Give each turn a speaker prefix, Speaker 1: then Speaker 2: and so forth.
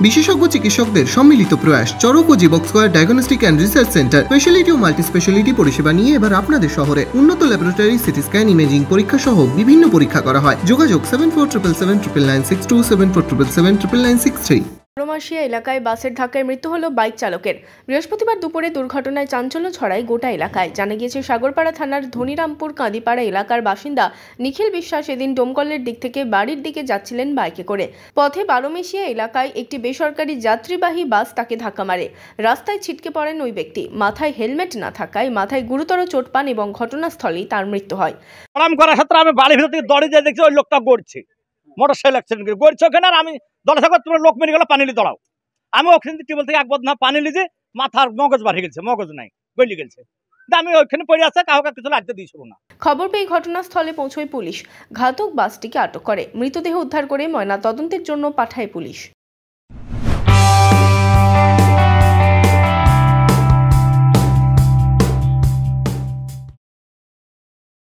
Speaker 1: বিশেষজ্ঞ চিকিৎসকদের সম্মিলিত প্রয়াস চরক ও Jibak square diagnostic and research centre speciality ও মাল্টি স্পেশালিটি পরিষেবা নিয়ে এবার আপনাদের শহরে উন্নত ল্যাবরেটরি সিটি স্ক্যান ইমেজিং পরীক্ষা সহ বিভিন্ন পরীক্ষা করা হয়। যোগাযোগ 7477799627 7477799663।
Speaker 2: রোমাশিয়া এলাকায় বাসের ধাক্কায় মৃত্যু হলো বাইক চালকের। বৃহস্পতিবার দুপুরে দুর্ঘটনায় চাঞ্চল্য ছড়ায় গোটা এলাকায়। জানা গিয়েছে সাগরপাড়া থানার ধনিরামপুর কাঁদিপাড়া এলাকার বাসিন্দা নিখিল বিশ্বাস এদিন ডোমকলের দিক থেকে বাড়ির দিকে যাচ্ছিলেন বাইকে করে। পথে বারোমেশিয়া এলাকায় একটি বেসরকারি যাত্রীবাহী বাস তাকে ধাক্কা মারে। রাস্তায় ছিটকে পড়েন ওই ব্যক্তি। মাথায় হেলমেট না থাকায় মাথায় গুরুতর চোট পান এবং ঘটনাস্থলেই তার মৃত্যু হয়।
Speaker 3: আরাম করার ক্ষেত্রে আমি বাড়ির ভিতর থেকে দড়ি দিয়ে দেখছি ওই লোকটা গড়ছে, মোটরসাইকেল অ্যাক্সিডেন্ট করে গড়ছে ওখানে। আর আমি দলে থাকো তোমার লোক মেরে গেল, পানি নিয়ে দৌড়াও। আমি ওখানে টিউবওয়েল থেকে একবার না পানি লিজে মাথার মগজ বাড়ি গেছে, মগজ নাই, গলি গেছে। আমি ওইখানে পড়ে আছে, কাউকে কিছু লাগতে দিয়েছিল না।
Speaker 2: খবর পেয়ে ঘটনাস্থলে পৌঁছয় পুলিশ। ঘাতক বাসটিকে আটক করে। মৃতদেহ উদ্ধার করে ময়না তদন্তের জন্য পাঠায় পুলিশ।